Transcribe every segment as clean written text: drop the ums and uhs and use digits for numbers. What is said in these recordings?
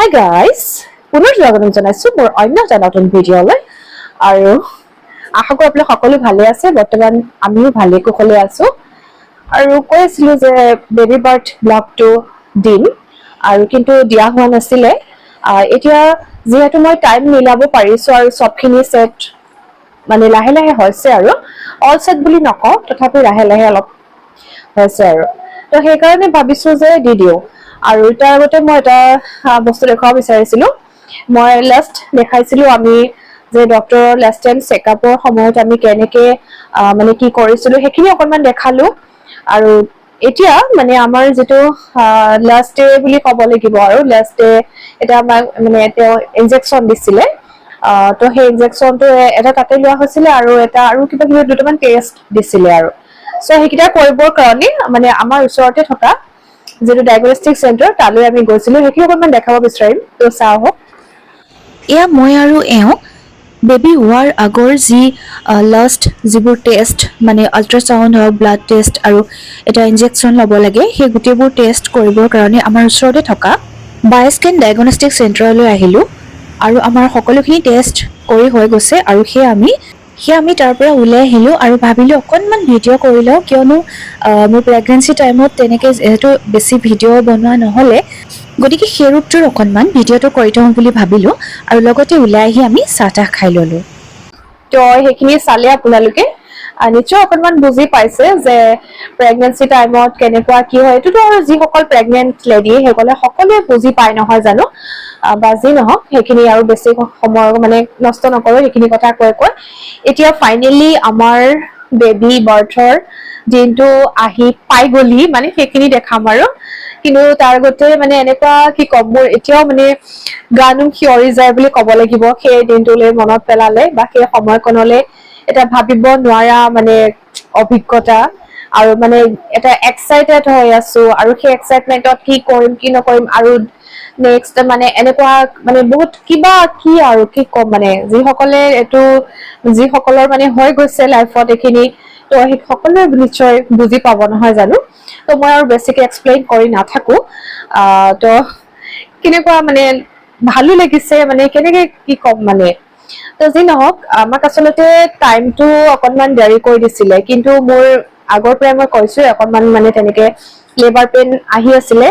Hi guys, পুনৰ স্বাগতম জনাইছো মোৰ অন্য এটা নতুন ভিডিঅ'লৈ আৰু আশা কৰো আপোনালোক সকলো ভালে আছে বৰ্তমান আমিও ভালে কুশলে আছো আৰু কৈছিলো যে বেবি বাৰ্থ ব্লগটো দিন আৰু কিন্তু দিয়া হোৱা নাছিলে এতিয়া যেহেতু মই টাইম মিলাব পাৰিছো আৰু সবখিনি সেট মানে লাহে লাহে হৈছে আৰু অল সেট বুলি নকওঁ তথাপি লাহে লাহে অলপ হৈছে আৰু তো সেইকাৰণে ভাবিছো যে দি দিও আৰু তাৰ আগতে মই এটা বস্তু দেখাব বিচাৰিছিলো মই লাষ্ট দেখাইছিলো আমি যে ডক্টৰৰ লাষ্ট টাইম চেকআপৰ সময়ত আমি কেনেকে মানে কি কৰিছিলো সেইখিনি অকনমান দেখালো আৰু এতিয়া মানে আমাৰ যেটো লাষ্ট ডে বুলি ক'ব লাগিব আৰু লাষ্ট ডে এটা মানে তেওঁ ইনজেকচন দিছিলে তো সেই ইনজেকচনটো এটা তাতে লোৱা হৈছিলে আৰু এটা আৰু কিবা কিবি দুটামান টেষ্ট দিছিলে আৰু সো সেইকিটা কৰিবৰ কাৰণে মানে আমাৰ ওচৰতে থকা যেটো ডায়াগনষ্টিক চেণ্টাৰ তালৈ আমি গৈছিলো সেইখিনি অকনমান দেখাব বিচাৰিম তো চাও হওক এয়া মই আৰু এওঁ বেবী হোৱাৰ আগৰ যি লাষ্ট যিবোৰ টেষ্ট মানে আল্ট্ৰাসাউণ্ড হওক ব্লাড টেষ্ট আৰু এটা ইনজেকশ্যন ল'ব লাগে সেই গোটেইবোৰ টেষ্ট কৰিবৰ কাৰণে আমাৰ ওচৰতে থকা বায়'স্কেন ডায়াগনষ্টিক চেণ্টাৰলৈ আহিলোঁ আৰু আমাৰ সকলোখিনি টেষ্ট কৰি হৈ গৈছে আৰু সেয়া আমি তাৰ পৰা ওলাই আহিলোঁ আৰু ভাবিলোঁ অকণমান ভিডিঅ' কৰি লওঁ কিয়নো মোৰ প্ৰেগনেঞ্চি টাইমত তেনেকৈ যিহেতু বেছি ভিডিঅ' বনোৱা নহ'লে গতিকে সেই ৰূপটোৰ অকণমান ভিডিঅ'টো কৰি থওঁ বুলি ভাবিলোঁ আৰু লগতে ওলাই আহি আমি চাহ তাহ খাই ল'লোঁ তো সেইখিনি চালে আপোনালোকে নিশ্চয় অকনমান বুজি পাইছে যে প্ৰেগনেঞ্চি টাইমত কেনেকুৱা কি হয় এইটোতো আৰু যিসকল প্ৰেগনেন্ট লেডি সেইসকলে সকলোৱে বুজি পায় নহয় জানো বা যি নহওক সেইখিনি আৰু বেছি সময় মানে নষ্ট নকৰো সেইখিনি কথা কৈ এতিয়া ফাইনেলি আমাৰ বেবি বাৰ্থৰ দিনটো আহি পাই গলি মানে সেইখিনি দেখাম আৰু কিন্তু তাৰ আগতে মানে এনেকুৱা কি কম মোৰ এতিয়াও মানে গানুম শিয়ৰি যায় বুলি ক'ব লাগিব সেই দিনটোলৈ মনত পেলালে বা সেই সময়কণলৈ এটা ভাবিব নোৱাৰা মানে অভিজ্ঞতা আৰু মানে এটা এক্সাইটেড হৈ আছো আৰু সেই এক্সাইটমেন্টত কি কৰিম কি নকৰিম আৰু নেক্সট মানে এনেকুৱা মানে বহুত কিবা কি আৰু কি কম মানে যিসকলৰ মানে হৈ গৈছে লাইফত এইখিনি তো সেই সকলোৱে নিশ্চয় বুজি পাব নহয় জানো তো মই আৰু বেছিকে এক্সপ্লেইন কৰি নাথাকো তো কেনেকুৱা মানে ভালো লাগিছে মানে কেনেকে কি কম মানে তো যি নহওক আমাক আচলতে টাইমটো অকনমান দেৰি কৰি দিছিলে কিন্তু মোৰ আগৰ পৰাই মই কৈছো অকনমান মানে তেনেকে লেবাৰ পেইন আহি আছিলে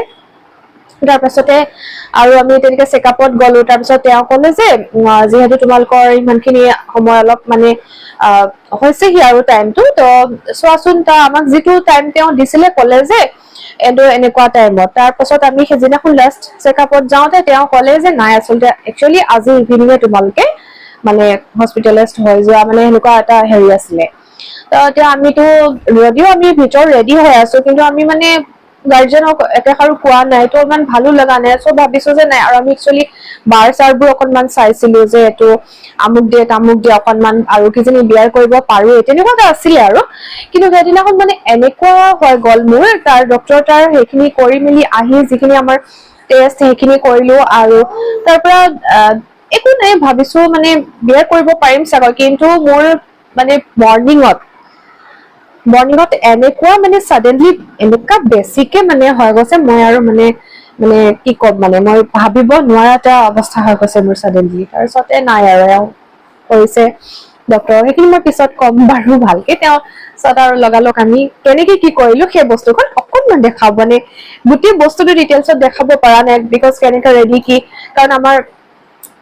তাৰপাছতে আৰু আমি তেনেকে চেকআপত গলো তাৰপিছত তেওঁ ক'লে যে যিহেতু তোমালোকৰ ইমানখিনি সময় অলপ মানে হৈছেহি আৰু টাইমটো তো চোৱাচোন আমাক যিটো টাইম তেওঁ দিছিলে ক'লে যে এনেকুৱা টাইমত তাৰপাছত আমি সেইদিনাখন লাষ্ট চেকআপত যাওঁতে তেওঁ ক'লে যে নাই আচলতে একচুৱেলি আজি ইভিনিঙে তোমালোকে মানে হস্পিটেলাইজড হৈ যোৱা মানে সেনেকুৱা এটা হেৰি আছিলে তো এতিয়া আমিতো যদিও আমি ভিতৰত ৰেডি হৈ আছো কিন্তু আমি মানে গাৰ্জেনক একেষাৰো কোৱা নাই তো ইমান ভালো লগা নাই চ' ভাবিছো যে নাই আৰু আমি একচুৱেলি বাৰ চাৰবোৰ অকনমান চাইছিলো যে এইটো আমুক দিয়ে অকনমান আৰু কিজানি বিয়াৰ কৰিব পাৰো তেনেকুৱা এটা আছিলে আৰু কিন্তু সেইদিনাখন মানে এনেকুৱা হৈ গ'ল মোৰ তাৰ ডক্টৰ তাৰ সেইখিনি কৰি মেলি আহি যিখিনি আমাৰ টেষ্ট সেইখিনি কৰিলো আৰু তাৰ পৰা একো নাই ভাবিছো মানে বিয়াৰ কৰিব পাৰিম চাগৈ কিন্তু মোৰ মানে মৰ্ণিঙত এনেকুৱা মানে সাডেনলি এনেকুৱা বেছিকে মানে হৈ গৈছে মই আৰু মানে কি কম মানে মই ভাবিব নোৱাৰা এটা অৱস্থা হৈ গৈছে মোৰ সাডেনলি তাৰপিছতে নাই আৰু কৰিছে ডক্টৰ সেইখিনি মই পিছত কম বাৰু ভালকে তেওঁ পিছত আৰু লগালগ আমি কেনেকে কি কৰিলো সেই বস্তুখন অকনমান দেখাব মানে গোটেই বস্তুটো ডিটেইলছত দেখাব পৰা নাই বিকজ কেনেকে ৰেডি কি কাৰণ আমাৰ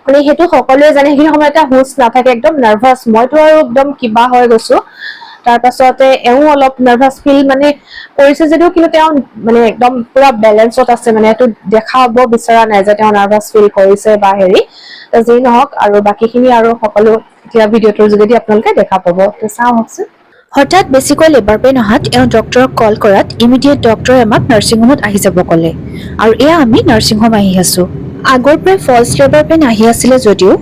মানে সেইটো সকলোৱে জানে সেইখিনি সময়ত এটা হুচ নাথাকে একদম নাৰ্ভাছ মইতো আৰু একদম কিবা হৈ গৈছো তাৰপাছতে এওঁ অলপ নাৰ্ভাছ ফিল মানে কৰিছে যদিও কিন্তু তেওঁ মানে একদম পুৰা বেলেঞ্চত আছে মানে এইটো দেখাব বিচৰা নাই যে তেওঁ নাৰ্ভাছ ফিল কৰিছে বা হেৰি যি নহওক আৰু বাকীখিনি আৰু সকলো এতিয়া ভিডিঅ'টোৰ যোগেদি আপোনালোকে দেখা পাব তো চাওঁ আহকচোন হঠাৎ বেছিকৈ লেবাৰ পেইন অহাত এওঁ ডক্টৰক কল কৰাত ইমিডিয়েট ডক্টৰে আমাক নাৰ্ছিং হোমত আহি যাব ক'লে আৰু এয়া আমি নাৰ্ছিং হোম আহি আছোঁ আগৰ পৰাই ফল্ছ লেবাৰ পেইন আহি আছিলে যদিও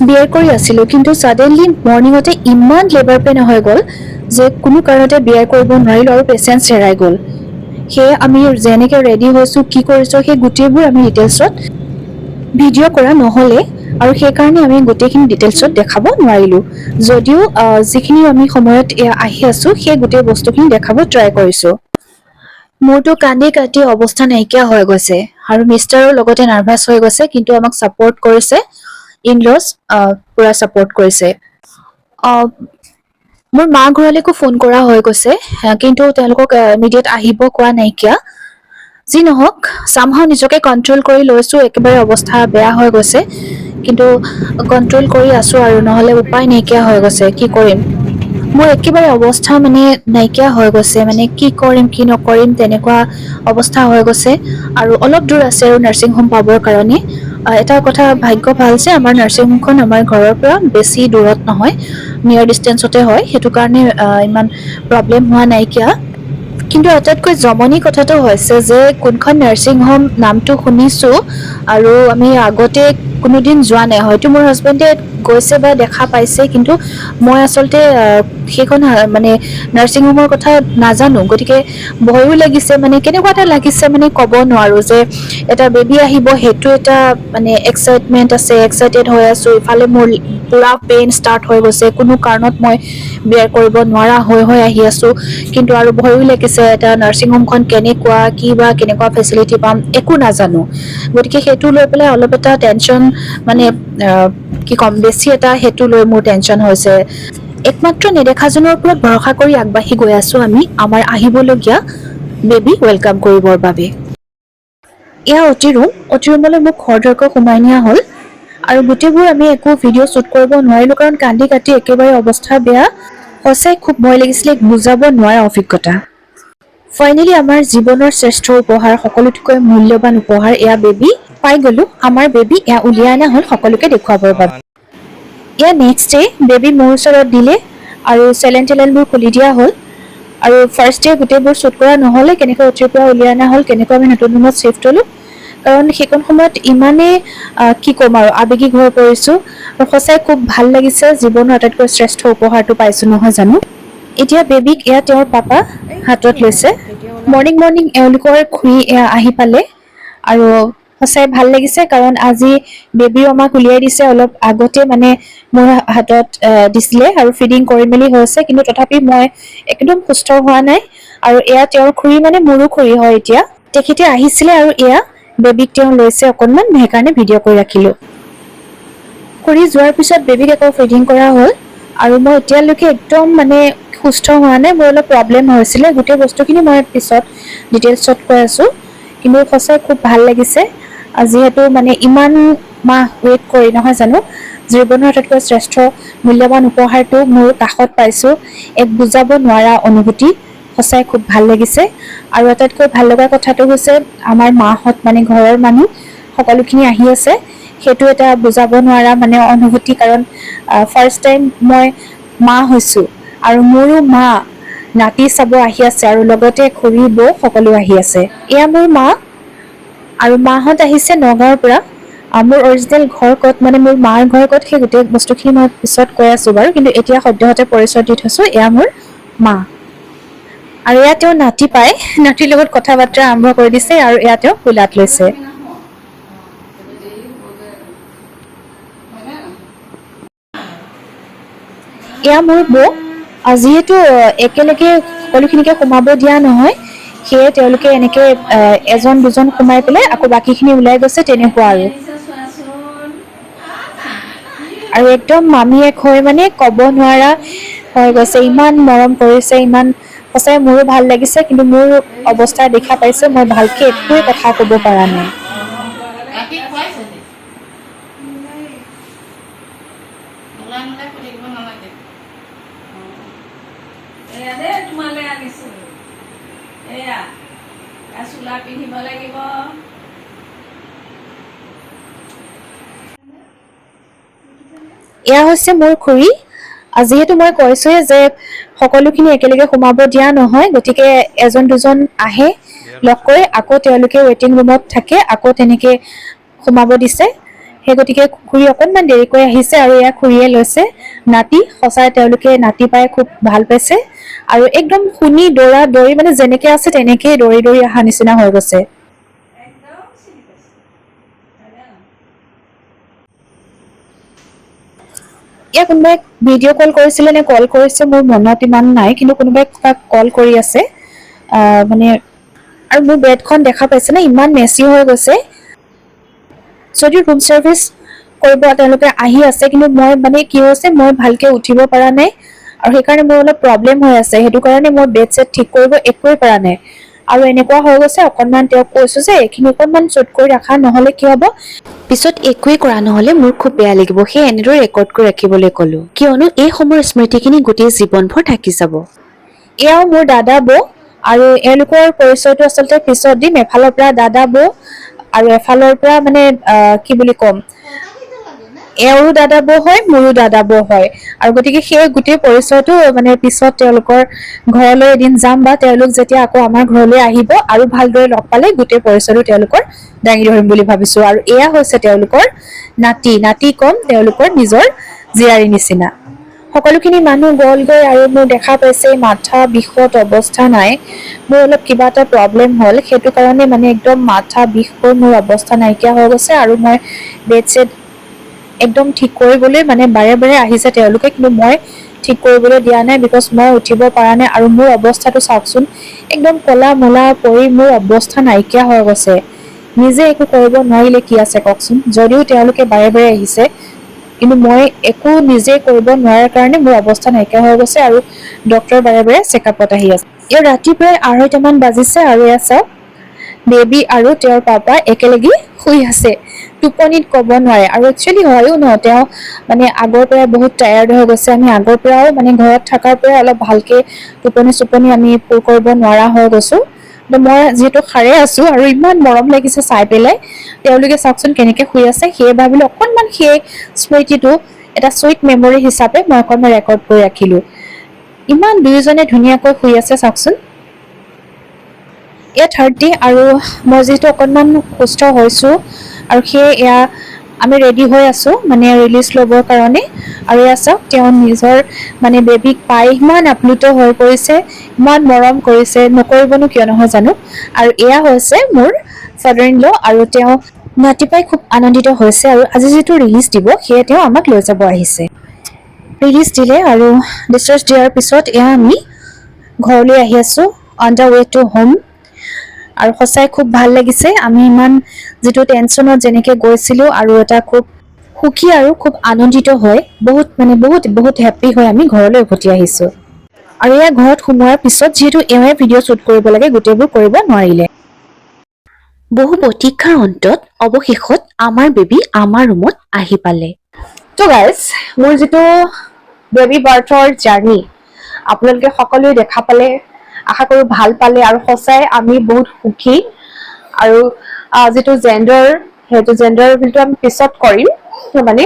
বিয়াৰ কৰি আছিলোঁ কিন্তু ছাডেনলি মৰ্ণিঙতে ইমান লেবাৰ পেইন হৈ গ'ল যে কোনো কাৰণতে বিয়াৰ কৰিব নোৱাৰিলোঁ আৰু পেচেণ্ট হেৰাই গ'ল সেয়ে আমি যেনেকৈ ৰেডি হৈছোঁ কি কৰিছোঁ সেই গোটেইবোৰ আমি ডিটেইলছত ভিডিঅ' কৰা নহ'লে আৰু সেইকাৰণে আমি গোটেইখিনি ডিটেইলছত দেখাব নোৱাৰিলোঁ যদিও যিখিনি আমি সময়ত আহি আছোঁ সেই গোটেই বস্তুখিনি দেখাব ট্ৰাই কৰিছোঁ মোৰতো কান্দি কাটি অৱস্থা নাইকিয়া হৈ গৈছে আৰু মিষ্টাৰো লগতে নাৰ্ভাছ হৈ গৈছে, কিন্তু আমাক ছাপোৰ্ট কৰিছে। ইনলছ পুৰা ছাপোৰ্ট কৰিছে। আহ, মোৰ মা ঘৰলৈকো ফোন কৰা হৈ গৈছে, কিন্তু তেওঁলোকক ইমিডিয়েট আহিব কোৱা নাইকিয়া। যি নহওক চামহাও নিজকে কণ্ট্ৰল কৰি লৈছো, একেবাৰে অৱস্থা বেয়া হৈ গৈছে, কিন্তু কণ্ট্ৰল কৰি আছো আৰু, নহলে উপায় নাইকিয়া হৈ গৈছে। কি কৰিম, মোৰ একেবাৰে অৱস্থা মানে নাইকিয়া হৈ গৈছে, মানে কি কৰিম কি নকৰিম তেনেকুৱা অৱস্থা হৈ গৈছে। আৰু অলপ দূৰ আছে আৰু নাৰ্ছিং হোম পাবৰ কাৰণে। এটা কথা ভাগ্য ভাল যে আমাৰ নাৰ্ছিং হোমখন আমাৰ ঘৰৰ পৰা বেছি দূৰত নহয়, নিয়াৰ ডিষ্টেঞ্চতে হয়, সেইটো কাৰণে ইমান প্ৰব্লেম হোৱা নাইকিয়া। কিন্তু আটাইতকৈ জমনি কথাটো হৈছে যে কোনখন নাৰ্ছিং হোম নামটো শুনিছো আৰু আমি আগতে কোনোদিন যোৱা নাই। হয়তো মোৰ হাজবেণ্ডে গৈছে বা দেখা পাইছে, কিন্তু মই আচলতে সেইখন মানে নাৰ্ছিং হোমৰ কথা নাজানো, গতিকে ভয়ো লাগিছে, মানে কেনেকুৱা এটা লাগিছে মানে ক'ব নোৱাৰো। যে এটা বেবী আহিব সেইটো এটা মানে এক্সাইটমেন্ট আছে, এক্সাইটেড হৈ আছো, ইফালে মোৰ পুৰা পেইন ষ্টাৰ্ট হৈ গৈছে, কোনো কাৰণত মই বেয়াৰ কৰিব নোৱাৰা হৈ আহি আছো, কিন্তু আৰু ভয়ো লাগিছে, এটা নাৰ্ছিং হোমখন কেনেকুৱা, কি বা কেনেকুৱা ফেচিলিটি পাম একো নাজানো। গতিকে সেইটো লৈ পেলাই অলপ এটা টেনচন, মানে কি ক'ম, বেছি এটা সেইটো লৈ মোৰ টেনচন হৈছে। একমাত্ৰ নেদেখাজনৰ ওপৰত ভৰসা কৰি আগবাঢ়ি গৈ আছো আমি আমাৰ আহিবলগীয়া বেবী ৱেলকাম কৰিবৰ বাবে। এয়া অতি ৰুমলৈ মোক খৰধৰকৈ সোমাই নিয়া হ'ল, আৰু গোটেইবোৰ আমি একো ভিডিঅ' শ্বুট কৰিব নোৱাৰিলো, কাৰণ কান্দি কাটি একেবাৰে অৱস্থা বেয়া। সঁচাই খুব ভয় লাগিছিলে, বুজাব নোৱাৰা অভিজ্ঞতা। ফাইনেলি আমাৰ জীৱনৰ শ্ৰেষ্ঠ উপহাৰ, সকলোতকৈ মূল্যৱান উপহাৰ, এয়া বেবী পাই গলো। আমাৰ বেবী এয়া উলিয়াই অনা হ'ল সকলোকে দেখুৱাবৰ বাবে। এয়া নেক্সট ডে বেবী মোৰ ওচৰত দিলে আৰু চেলেন-টেলেনবোৰ খুলি দিয়া হ'ল। আৰু ফাৰ্ষ্ট ডে গোটেইবোৰ শ্বুট কৰা নহ'লে, কেনেকৈ অতিৰ পৰা উলিয়াই অনা হ'ল, কেনেকৈ আমি নতুন ৰুমত চিফ্ট হ'লো, কাৰণ সেইকণ সময়ত ইমানেই কি ক'ম আৰু আৱেগিক হৈ পৰিছো। আৰু সঁচাই খুব ভাল লাগিছে, জীৱনৰ আটাইতকৈ শ্ৰেষ্ঠ উপহাৰটো পাইছো নহয় জানো। এতিয়া বেবীক এয়া তেওঁৰ পাপা হাতত লৈছে। মৰ্ণিং এওঁলোকৰ খুৰী এয়া আহি পালে, আৰু সঁচাই ভাল লাগিছে, কাৰণ আজি বেবীও আমাক উলিয়াই দিছে অলপ আগতে, মানে মোৰ হাতত দিছিলে আৰু ফিডিং কৰি মেলি হৈছে, কিন্তু তথাপি মই একদম সুস্থ হোৱা নাই। আৰু এয়া তেওঁৰ খুৰী, মানে মোৰো খুৰী হয় এতিয়া, তেখেতে আহিছিলে আৰু এয়া বেবীক তেওঁ লৈছে অকনমান, সেইকাৰণে ভিডিঅ' কৰি ৰাখিলো। খুৰী যোৱাৰ পিছত বেবীক আকৌ ফিডিং কৰা হ'ল, আৰু মই এতিয়ালৈকে একদম মানে সুস্থ হোৱা নাই, মোৰ অলপ প্ৰব্লেম হৈছিলে। গোটেই বস্তুখিনি মই পিছত ডিটেইলছত কৈ আছো, কিন্তু সঁচাই খুব ভাল লাগিছে। যিহেতু মানে ইমান মাহ ৱেইট কৰি নহয় জানো, জীৱনৰ আটাইতকৈ শ্ৰেষ্ঠ মূল্যৱান উপহাৰটো মোৰ কাষত পাইছো, এক বুজাব নোৱাৰা অনুভূতি। সঁচাই খুব ভাল লাগিছে। আৰু আটাইতকৈ ভাল লগা কথাটো হৈছে আমাৰ মাহঁত, মানে ঘৰৰ মানুহ সকলোখিনি আহি আছে, সেইটো এটা বুজাব নোৱাৰা মানে অনুভূতি। কাৰণ ফাৰ্ষ্ট টাইম মই মা হৈছো, আৰু মোৰো মা নাতি চাব আহি আছে, আৰু লগতে খুৰী বৌ সকলো আহি আছে। এয়া মোৰ মা, আৰু মাহঁত আহিছে নগাঁৱৰ পৰা। মোৰ অৰিজিনেল ঘৰ ক'ত, মানে মোৰ মাৰ ঘৰ ক'ত, সেই গোটেই বস্তুখিনি মই পিছত কৈ আছো বাৰু, কিন্তু এতিয়া সদ্যহতে পৰিচয় দি থৈছো, এয়া মোৰ মা। আৰু এয়া তেওঁ নাতি পাই, নাতিৰ লগত কথা বাৰ্তা আৰম্ভ কৰি দিছে, আৰু এয়া তেওঁ কোলাত লৈছে। এয়া মোৰ বৌ। যিহেতু একেলগে সকলোখিনিকে সোমাব দিয়া নহয়, সেয়ে তেওঁলোকে এনেকে এজন দুজন সোমাই পেলাই আকৌ বাকীখিনি ওলাই গৈছে, তেনেকুৱা আৰু একদম মামীয়েক হৈ মানে ক'ব নোৱাৰা হৈ গৈছে, ইমান মৰম কৰিছে, ইমান সঁচাই মোৰো ভাল লাগিছে। কিন্তু মোৰ অৱস্থা দেখা পাইছে, মই ভালকে একোৱে কথা ক'ব পৰা নাই। চোলা পিন্ধিব লাগিব। এয়া হৈছে মোৰ খুৰী। যিহেতু মই কৈছোৱে যে সকলোখিনি একেলগে সোমাব দিয়া নহয়, গতিকে এজন দুজন আহে লগ কৰি, আকৌ তেওঁলোকে ৱেটিং ৰুমত থাকে, আকৌ তেনেকে সোমাব দিছে। সেই গতিকে খুৰী অকনমান দেৰিকৈ আহিছে, আৰু এয়া খুৰীয়ে লৈছে নাতি। সঁচাই তেওঁলোকে নাতি পাই খুব ভাল পাইছে, আৰু একদম শুনি দৌৰা দৌৰি, মানে যেনেকে আছে তেনেকেই দৌৰি দৌৰি অহা নিচিনা হৈ গৈছে। এয়া কোনোবাই ভিডিঅ' কল কৰিছিলে নে কল কৰিছে মোৰ মনত ইমান নাই, কিন্তু কোনোবাই কাক কল কৰি আছে। মানে আৰু মোৰ বেডখন দেখা পাইছে নে ইমান মেচি হৈ গৈছে যদি ৰুম সাৰ্ভিস কৰিব তেওঁলোকে আহি আছে কিন্তু মই মানে কি হৈছে মই ভালকে উঠিব পৰা নাই আৰু সেইকাৰণে মোৰ অলপ প্ৰবলেম হৈ আছে সেইটো কাৰণে মই বেড সেট ঠিক কৰিব একোৱে পৰা নাই আৰু এনেকুৱা হৈ গৈছে অকনমান তেওঁক কৈছো যে এইখিনি অকনমান চুট কৰি ৰাখা নহলে কি হ'ব পিছত একোৱে কৰা নহলে মোৰ খুব বেয়া লাগিব সেই এনেদৰে ৰেকৰ্ড কৰি ৰাখিবলৈ ক'লো কিয়নো এই সময়ৰ স্মৃতিখিনি গোটেই জীৱনভৰ থাকি যাব এয়াও মোৰ দাদা বৌ আৰু এওঁলোকৰ পৰিচয়টো আচলতে পিছত দিম এফালৰ পৰা দাদা বৌ আৰু এফালৰ পৰা মানে কি বুলি ক'ম এওঁৰো দাদা বৌ হয় মোৰো দাদা বৌ হয় আৰু গতিকে সেই গোটেই পৰিচয়টো মানে পিছত তেওঁলোকৰ ঘৰলৈ এদিন যাম বা তেওঁলোক যেতিয়া আকৌ আমাৰ ঘৰলৈ আহিব আৰু ভালদৰে লগ পালে গোটেই পৰিচয়টো তেওঁলোকৰ দাঙি ধৰিম বুলি ভাবিছো আৰু এয়া হৈছে তেওঁলোকৰ নাতি কম তেওঁলোকৰ নিজৰ জীয়াৰী নিচিনা সকলোখিনি মানুহ গ'লগৈ আৰু মোৰ দেখা পাইছে মাথা বিষত অৱস্থা নাই মোৰ অলপ কিবা এটা প্ৰবলেম হ'ল সেইটো কাৰণে মানে একদম মাথা বিষ হৈ মোৰ অৱস্থা নাইকিয়া হৈ গৈছে আৰু মই বেড সেট একদম ঠিক কৰিবলৈ মানে বাৰে বাৰে আহিছে তেওঁলোকে কিন্তু মই ঠিক কৰিবলৈ দিয়া নাই বিকজ মই উঠিব পৰা নাই আৰু মোৰ অৱস্থাটো চাওকচোন একদম কলা মলা পৰি মোৰ অৱস্থা নাইকিয়া হৈ গৈছে নিজে একো কৰিব নোৱাৰিলে কি আছে কওকচোন যদিও তেওঁলোকে বাৰে বাৰে আহিছে কিন্তু মই একো নিজে কৰিব নোৱাৰাৰ কাৰণে মোৰ অৱস্থা নাইকিয়া হৈ গৈছে আৰু ডক্টৰ বাৰে বাৰে চেকআপত আহি আছে এই ৰাতি প্ৰায় 2:30 মান বাজিছে আৰু এয়া চাওক বেবী আৰু তেওঁৰ পাপা একেলগে শুই আছে টোপনিত ক'ব নোৱাৰে আৰু একচুৱেলি হয়ও ন তেওঁ মানে আগৰ পৰা বহুত টায়াৰ্ড হৈ গৈছে আমি আগৰ পৰাও মানে ঘৰত থকাৰ পৰা অলপ ভালকে টোপনি আমি পুৰ কৰিব নোৱাৰা হৈ গৈছো মই যিহেতু সাৰে আছো আৰু ইমান মৰম লাগিছে চাই পেলাই তেওঁলোকে চাওকচোন কেনেকে শুই আছে সেয়ে ভাবিলো অকনমান সেই স্মৃতিটো এটা সুইট মেমৰি হিচাপে মই অকনমান ৰেকৰ্ড কৰি ৰাখিলো ইমান দুয়োজনে ধুনীয়াকৈ শুই আছে চাওকচোন এয়া 30 আৰু মই যিহেতু অকনমান সুস্থ হৈছো আৰু সেয়ে এয়া আমি ৰেডি হৈ আছো মানে ৰিলিজ ল'বৰ কাৰণে আৰু এয়া চাওক তেওঁ নিজৰ মানে বেবীক পাই ইমান আপ্লুত হৈ পৰিছে ইমান মৰম কৰিছে নকৰিবনো কিয় নহয় জানো আৰু এয়া হৈছে মোৰ ফাদাৰ ইন ল আৰু তেওঁ নাতি পাই খুব আনন্দিত হৈছে আৰু আজি যেটো ৰিলিজ দিব সেয়ে তেওঁ আমাক লৈ যাব আহিছে ৰিলিজ দিলে আৰু ডিসচাৰ্জ দিয়াৰ পিছত এয়া আমি ঘৰলৈ আহি আছো on the way to home আৰু সঁচাই খুব ভাল লাগিছে আমি ইমান যেটো টেনচনত যেনেকে গৈছিলো আৰু এটা খুব সুখী আৰু খুব আনন্দিত হৈ বহুত হেপী হৈ আমি ঘৰলৈ উভতি আহিছো আৰু এয়া ঘৰত সোমোৱাৰ পিছত যেহেতু এওঁৱে ভিডিঅ' শ্বুট কৰিব লাগে গোটেইবোৰ কৰিব নোৱাৰিলে বহু প্ৰতীক্ষাৰ অন্তত অৱশেষত আমাৰ বেবী আমাৰ ৰুমত আহি পালে তো গাইজ মোৰ যেটো বেবী বাৰ্থৰ জাৰ্নি আপোনালোকে সকলোৱে দেখা পালে আশা কৰো ভাল পালে আৰু সঁচাই আমি বহুত সুখী আৰু যেটো জেন্ডাৰ হেতু জেন্ডাৰ বিলটো আমি পিছত কৰিম মানে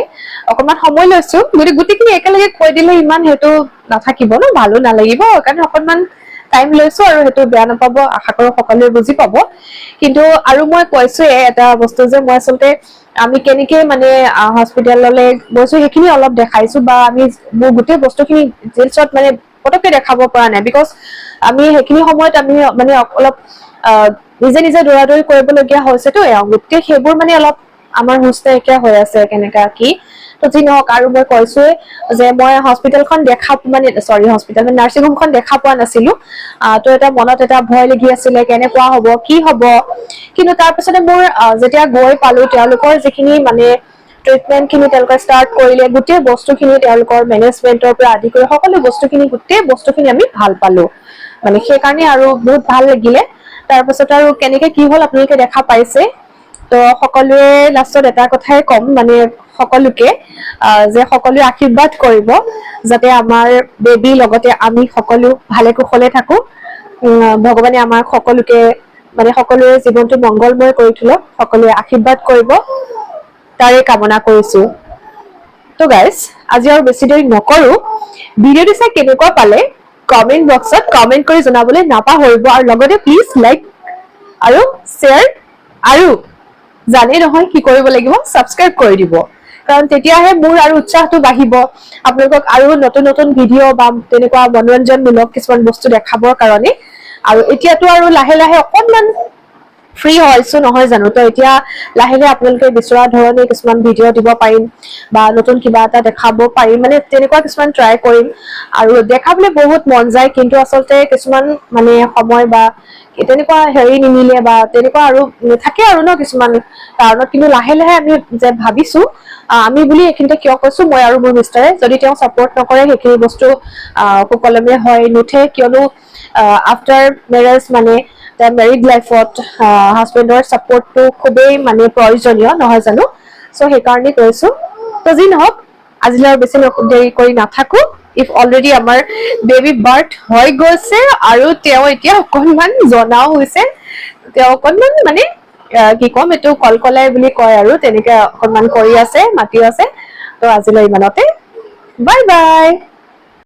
অকমান সময় লৈছো গুটিখিনি একেলগে কৈ দিলে ইমান হেতু নাথাকিব ন ভালো নালাগিব কাৰণ অকমান টাইম লৈছো আৰু হেতু বেয়া নাপাব আশা কৰো সকলোৱে বুজি পাব কিন্তু আৰু মই কৈছো এটা বস্তু যে মই আচলতে আমি কেনেকে মানে হস্পিটেললৈ গৈছো সেইখিনি অলপ দেখাইছো বা আমি মোৰ গোটেই বস্তুখিনি ডিটেইলছত মানে পটককে দেখাব পৰা নাই বিকজ আমি সেইখিনি সময়ত আমি মানে অলপ নিজে দৌৰা-দৌৰি কৰিবলগীয়া হৈছেতো গোটেই সেইবোৰ মানে অলপ আমাৰ হুঁচ নাইকিয়া হৈ আছে কেনেকা কি তো যি নহওক আৰু মই কৈছোৱে যে মই হস্পিটেলখন দেখা মানে হস্পিটেল মানে নাৰ্ছিং হোমখন দেখা পোৱা নাছিলো তো এটা মনত এটা ভয় লাগি আছিলে কেনেকুৱা হ'ব কি হ'ব কিন্তু তাৰ পিছতে মোৰ যেতিয়া গৈ পালো তেওঁলোকৰ যিখিনি মানে ট্ৰিটমেন্ট খিনি তেওঁলোকে ষ্টাৰ্ট কৰিলে গোটেই বস্তুখিনি তেওঁলোকৰ মেনেজমেন্টৰ পৰা আদি কৰি সকলো বস্তুখিনি গোটেই বস্তুখিনি আমি ভাল পালো মানে সেই কাৰণে আৰু বহুত ভাল লাগিলে তাৰ পিছত আৰু কেনেকে কি হ'ল আপোনালোকে দেখা পাইছে তো সকলোৱে লাষ্টত এটা কথাই কম মানে সকলোকে যে সকলোৱে আশীৰ্বাদ কৰিব যাতে আমাৰ বেবী লগতে আমি সকলো ভালে কুশলে থাকো ভগৱানে আমাৰ সকলোকে মানে সকলোৰে জীৱনটো মংগলময় কৰি তোলক সকলোৱে আশীৰ্বাদ কৰিব তাৰে কামনা কৰিছো তো গাইজ আজি আৰু বেছি দেৰি নকৰো ভিডিঅ'টো চাই কেনেকুৱা পালে কমেন্ট বক্সত কমেন্ট কৰি জনাবলৈ নাপাহৰিব আৰু লগতে প্লিজ লাইক আৰু শ্বেয়াৰ আৰু জানে নহয় কি কৰিব লাগিব সাবস্ক্ৰাইব কৰি দিব কাৰণ তেতিয়াহে মোৰ আৰু উৎসাহটো বাঢ়িব আপোনালোকক আৰু নতুন ভিডিঅ' বা তেনেকুৱা মনোৰঞ্জনমূলক কিছুমান বস্তু দেখাবৰ কাৰণে আৰু এতিয়াতো আৰু লাহে লাহে অকনমান ফ্ৰী হৈছো নহয় জানো তো এতিয়া লাহে লাহে আপোনালোকে বিচৰা ধৰণে কিছুমান ভিডিঅ' দিব পাৰিম বা নতুন কিবা এটা দেখাব পাৰিম মানে তেনেকুৱা কিছুমান ট্ৰাই কৰিম আৰু দেখাবলৈ বহুত মন যায় কিন্তু আচলতে কিছুমান মানে সময় বা তেনেকুৱা হেৰি নিমিলে বা তেনেকুৱা আৰু থাকে আৰু ন কিছুমান কাৰণত, কিন্তু লাহে লাহে আমি যে ভাবিছো আমি বুলি এইখিনিতে কিয় কৈছো, মই আৰু মোৰ মিষ্টাৰে যদি তেওঁ ছাপোৰ্ট নকৰে সেইখিনি বস্তু সুকলমে হৈ নুঠে, কিয়নো আফটাৰ মেৰেজ মানে মেৰিড লাইফত হাজবেণ্ডৰ ছাপোৰ্টটো খুবেই মানে প্ৰয়োজনীয় নহয় জানো। চ' সেইকাৰণে কৈছো। তো যি নহওক আজিলৈ আৰু বেছি দেৰি কৰি নাথাকো। ইফ অলৰেডি আমাৰ বেবী বাৰ্থ হৈ গৈছে আৰু তেওঁ এতিয়া অকনমান জনাও হৈছে, তেওঁ অকনমান মানে কি ক'ম এইটো কলকলাই বুলি কয় আৰু তেনেকে অকনমান কৰি আছে, মাতি আছে। তো আজিলৈ ইমানতে, বাই বাই।